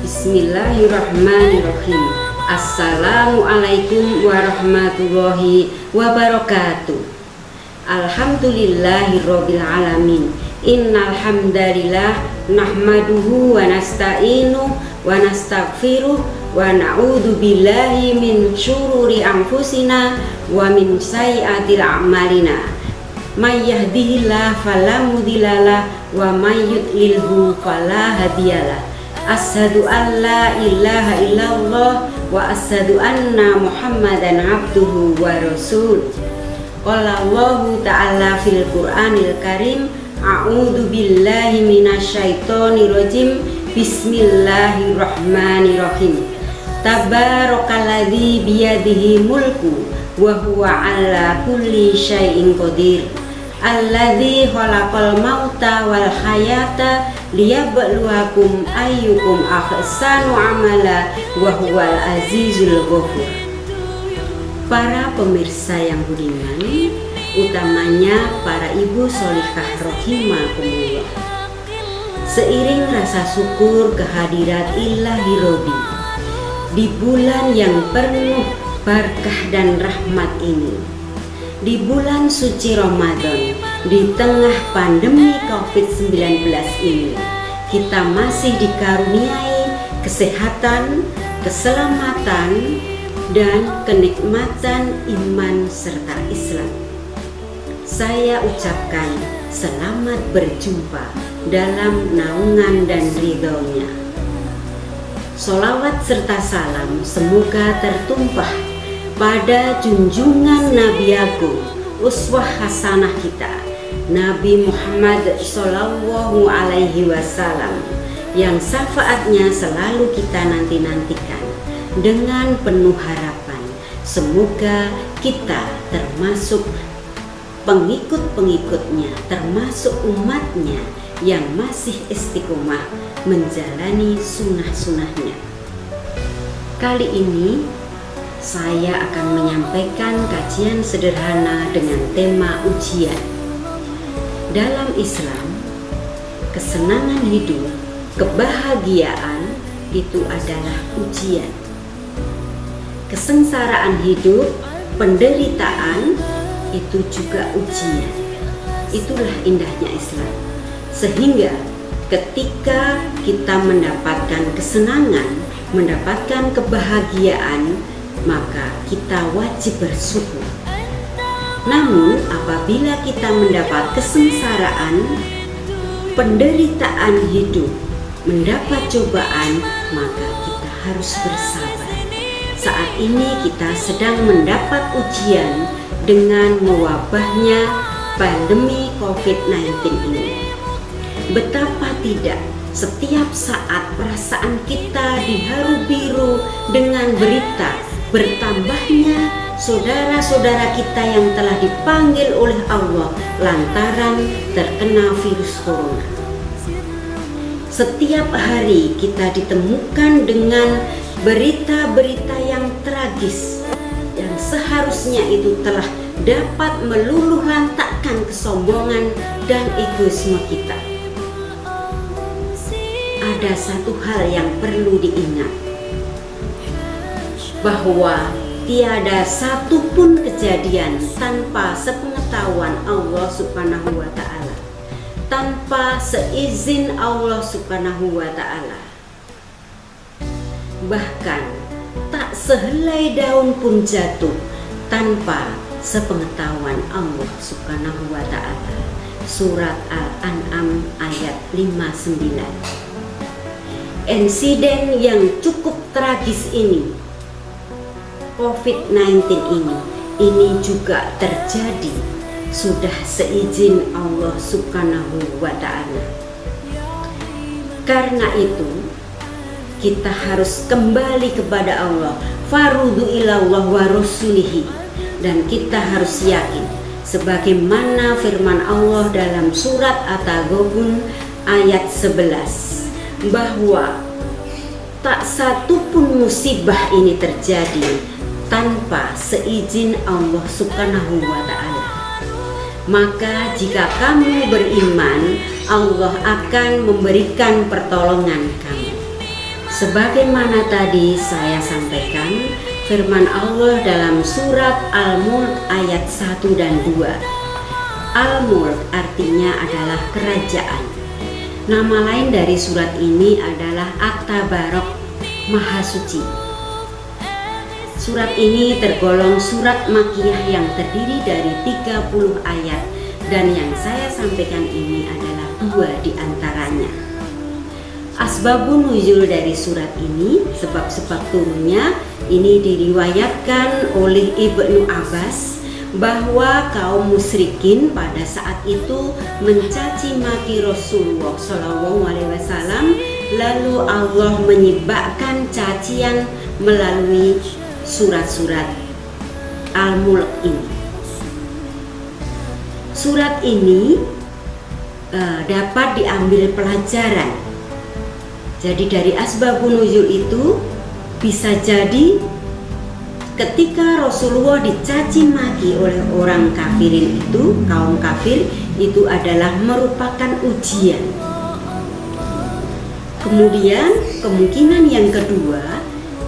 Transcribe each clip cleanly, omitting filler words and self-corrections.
Bismillahirrahmanirrahim. Assalamualaikum warahmatullahi wabarakatuh. Alhamdulillahirabbil alamin. Innal hamdalillah nahmaduhu wa nasta'inuhu wa nastaghfiruh wa na'udzu billahi min syururi anfusina wa min sayyiatil a'malina. May yahdihillahu fala mudhillalah wa may yudlilhu fala hadiyalah. Asyhadu an la ilaha illallah wa asyhadu anna Muhammadan abduhu wa rasul. Qala Allahu ta'ala fil Qur'anil Karim, a'udzu billahi minasyaitonir rajim. Bismillahirrahmanirrahim. Tabarakalladzi biyadihi mulku wa huwa ala kulli syai'in qadir. Alladzi khalaqal mauta wal hayata liyabluwakum ayyukum ahsanu amala wa huwal azizul ghafur. Para pemirsa yang budiman, utamanya para ibu sholihah rahimakumullah, seiring rasa syukur kehadirat Ilahi Robbi di bulan yang penuh berkah dan rahmat ini, di bulan suci Ramadan, di tengah pandemi COVID-19 ini, kita masih dikaruniai kesehatan, keselamatan, dan kenikmatan iman serta Islam. Saya ucapkan selamat berjumpa dalam naungan dan ridhonya. Sholawat serta salam semoga tertumpah pada junjungan Nabi Agung, uswah hasanah kita, Nabi Muhammad Sallallahu Alaihi Wasallam, yang syafaatnya selalu kita nanti-nantikan dengan penuh harapan. Semoga kita termasuk pengikut-pengikutnya, termasuk umatnya yang masih istiqomah menjalani sunnah-sunnahnya. Kali ini saya akan menyampaikan kajian sederhana dengan tema ujian. Dalam Islam, kesenangan hidup, kebahagiaan itu adalah ujian. Kesengsaraan hidup, penderitaan itu juga ujian. Itulah indahnya Islam. Sehingga ketika kita mendapatkan kesenangan, mendapatkan kebahagiaan, maka kita wajib bersyukur. Namun apabila kita mendapat kesengsaraan, penderitaan hidup, mendapat cobaan, maka kita harus bersabar. Saat ini kita sedang mendapat ujian dengan mewabahnya pandemi COVID-19 ini. Betapa tidak, setiap saat perasaan kita diharu biru dengan berita bertambahnya saudara-saudara kita yang telah dipanggil oleh Allah lantaran terkena virus corona. Setiap hari kita ditemukan dengan berita-berita yang tragis yang seharusnya itu telah dapat meluluh lantakkan kesombongan dan egoisme kita. Ada satu hal yang perlu diingat, bahwa tiada satupun kejadian tanpa sepengetahuan Allah Subhanahu wa Ta'ala, tanpa seizin Allah Subhanahu wa Ta'ala. Bahkan tak sehelai daun pun jatuh tanpa sepengetahuan Allah Subhanahu wa Ta'ala. Surat Al-An'am ayat 59. Insiden yang cukup tragis ini, COVID-19 ini juga terjadi sudah seizin Allah Subhanahu wa Ta'ala. Karena itu kita harus kembali kepada Allah, farudhu ilallah wa rasulihi, dan kita harus yakin sebagaimana firman Allah dalam surat At-Taghabun ayat 11, bahwa tak satu pun musibah ini terjadi tanpa seizin Allah Subhanahu wa Ta'ala. Maka jika kamu beriman, Allah akan memberikan pertolongan kamu. Sebagaimana tadi saya sampaikan, firman Allah dalam surat Al-Mulk ayat 1 dan 2. Al-Mulk artinya adalah kerajaan. Nama lain dari surat ini adalah At-Tabarok, Maha Suci. Surat ini tergolong surat Makkiyah yang terdiri dari 30 ayat, dan yang saya sampaikan ini adalah 2 di antaranya. Asbabun nuzul dari surat ini, sebab-sebab turunnya, ini diriwayatkan oleh Ibnu Abbas bahwa kaum musyrikin pada saat itu mencaci maki Rasulullah SAW, lalu Allah menyebabkan cacian melalui surat-surat Al-Mulk ini. Surat ini dapat diambil pelajaran. Jadi dari asbabun nuzul itu bisa jadi ketika Rasulullah dicaci maki oleh orang kafirin itu, kaum kafir itu adalah merupakan ujian. Kemudian kemungkinan yang kedua,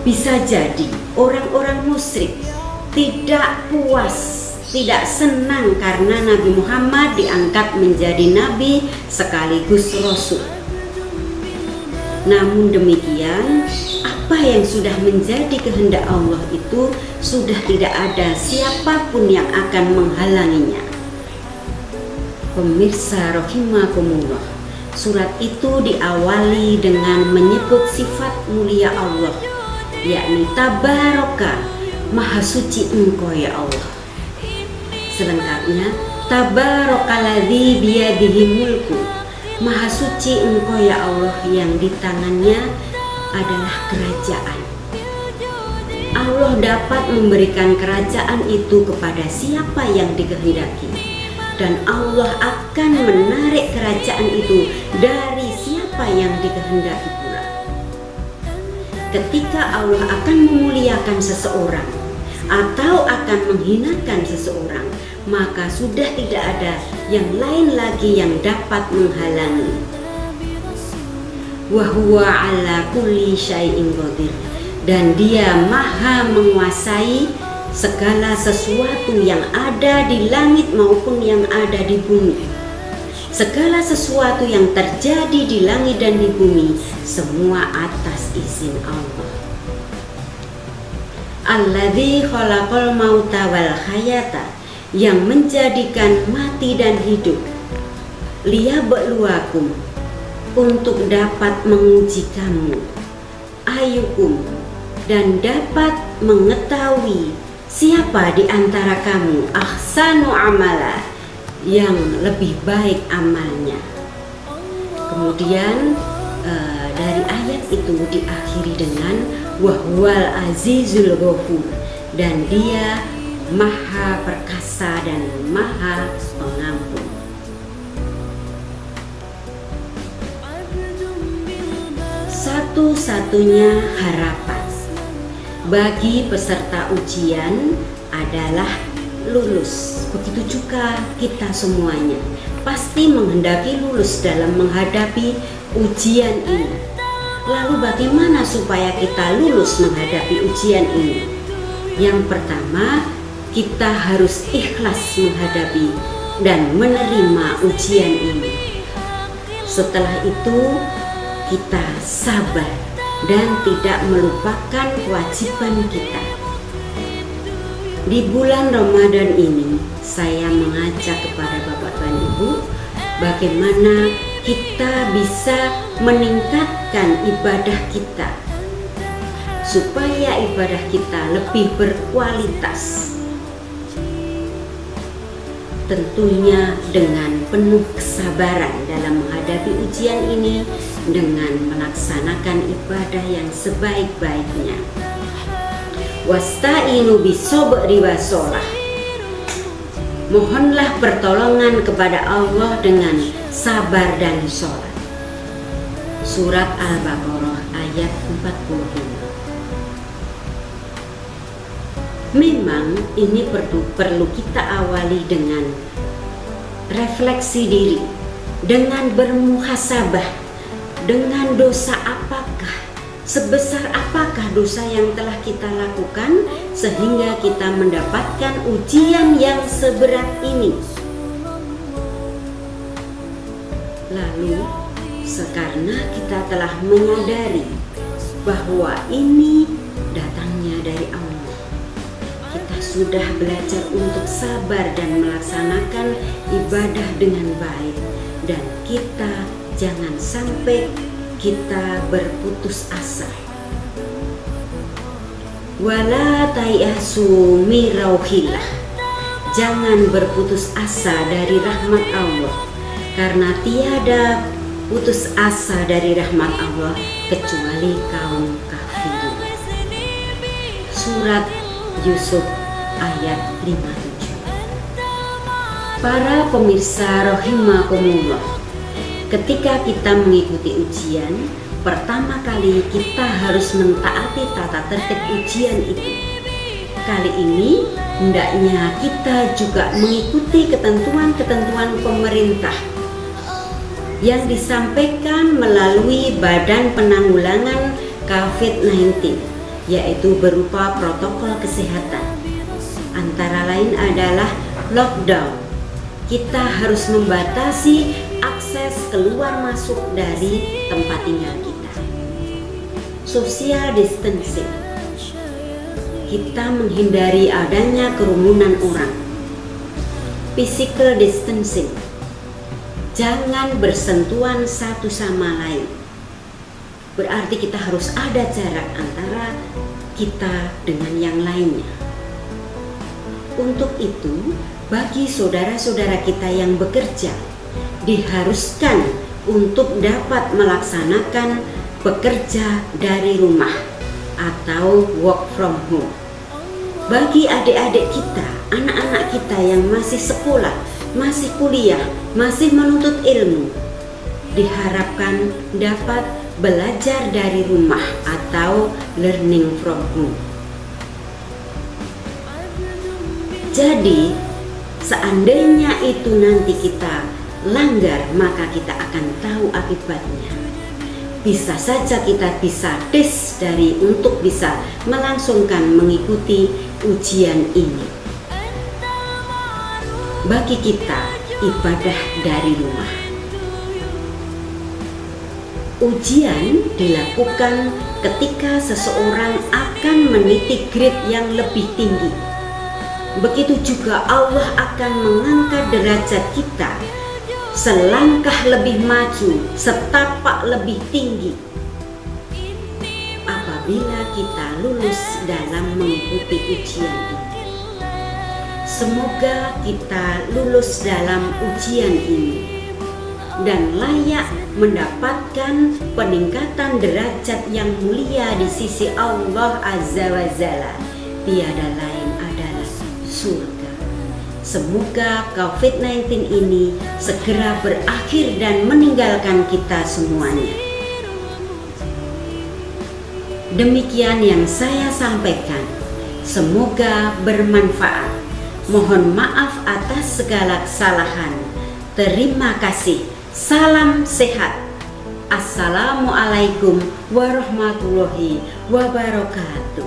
bisa jadi orang-orang musyrik tidak puas, tidak senang karena Nabi Muhammad diangkat menjadi nabi sekaligus rasul. Namun demikian, apa yang sudah menjadi kehendak Allah itu sudah tidak ada siapapun yang akan menghalanginya. Pemirsa rahimakumullah, surat itu diawali dengan menyebut sifat mulia Allah, yakni Tabaraka, Maha Suci Engkau ya Allah. Selengkapnya, Tabarakalladzi biyadihi mulku, Maha Suci Engkau ya Allah yang di tangannya adalah kerajaan. Allah dapat memberikan kerajaan itu kepada siapa yang dikehendaki, dan Allah akan menarik kerajaan itu dari siapa yang dikehendaki pula. Ketika Allah akan memuliakan seseorang atau akan menghinakan seseorang, maka sudah tidak ada yang lain lagi yang dapat menghalangi. Wa huwa ala kulli syai'in qadir, dan dia maha menguasai segala sesuatu yang ada di langit maupun yang ada di bumi. Segala sesuatu yang terjadi di langit dan di bumi, semua atas izin Allah. Alladzi khalaqal mauta wal hayata, yang menjadikan mati dan hidup, liyabluwakum, untuk dapat menguji kamu, ayyukum, dan dapat mengetahui siapa di antara kamu ahsanu amala, yang lebih baik amalnya. Kemudian dari ayat itu diakhiri dengan wahwal azizul ghafur, dan dia maha perkasa dan maha pengampun. Satu-satunya harapan bagi peserta ujian adalah lulus. Begitu juga kita semuanya pasti menghendaki lulus dalam menghadapi ujian ini. Lalu bagaimana supaya kita lulus menghadapi ujian ini? Yang pertama, kita harus ikhlas menghadapi dan menerima ujian ini. Setelah itu, kita sabar dan tidak melupakan kewajiban kita. Di bulan Ramadan ini, saya mengajak kepada Bapak dan Ibu bagaimana kita bisa meningkatkan ibadah kita supaya ibadah kita lebih berkualitas. Tentunya dengan penuh kesabaran dalam menghadapi ujian ini, dengan melaksanakan ibadah yang sebaik-baiknya. Wasta'inu bis-sabri was-shalah. Mohonlah pertolongan kepada Allah dengan sabar dan sholat. Surat Al-Baqarah ayat 45. Memang ini perlu kita awali dengan refleksi diri, dengan bermuhasabah, dengan dosa apakah Sebesar apakah dosa yang telah kita lakukan sehingga kita mendapatkan ujian yang seberat ini? Lalu, sekarang kita telah menyadari bahwa ini datangnya dari Allah, kita sudah belajar untuk sabar dan melaksanakan ibadah dengan baik, dan kita jangan sampai kita berputus asa. Wala tayasu min rauhillah, jangan berputus asa dari rahmat Allah, karena tiada putus asa dari rahmat Allah kecuali kaum kafir. Surat Yusuf ayat 57. Para pemirsa rahimakumullah, ketika kita mengikuti ujian, pertama kali kita harus mentaati tata tertib ujian itu. Kali ini hendaknya kita juga mengikuti ketentuan-ketentuan pemerintah yang disampaikan melalui Badan Penanggulangan COVID-19, yaitu berupa protokol kesehatan. Antara lain adalah lockdown. Kita harus membatasi akses keluar masuk dari tempat tinggal kita. Social distancing, kita menghindari adanya kerumunan orang. Physical distancing, jangan bersentuhan satu sama lain. Berarti kita harus ada jarak antara kita dengan yang lainnya. Untuk itu, bagi saudara-saudara kita yang bekerja, diharuskan untuk dapat melaksanakan bekerja dari rumah atau work from home. Bagi adik-adik kita, anak-anak kita yang masih sekolah, masih kuliah, masih menuntut ilmu, diharapkan dapat belajar dari rumah atau learning from home. Jadi, seandainya itu nanti kita langgar, maka kita akan tahu akibatnya. Bisa saja kita bisa tes dari untuk bisa melangsungkan mengikuti ujian ini. Bagi kita, ibadah dari rumah. Ujian dilakukan ketika seseorang akan meniti grade yang lebih tinggi. Begitu juga Allah akan mengangkat derajat kita selangkah lebih maju, setapak lebih tinggi apabila kita lulus dalam mengikuti ujian ini. Semoga kita lulus dalam ujian ini dan layak mendapatkan peningkatan derajat yang mulia di sisi Allah Azza wa Jalla. Tiada lain adalah surga. Semoga COVID-19 ini segera berakhir dan meninggalkan kita semuanya. Demikian yang saya sampaikan. Semoga bermanfaat. Mohon maaf atas segala kesalahan. Terima kasih. Salam sehat. Assalamualaikum warahmatullahi wabarakatuh.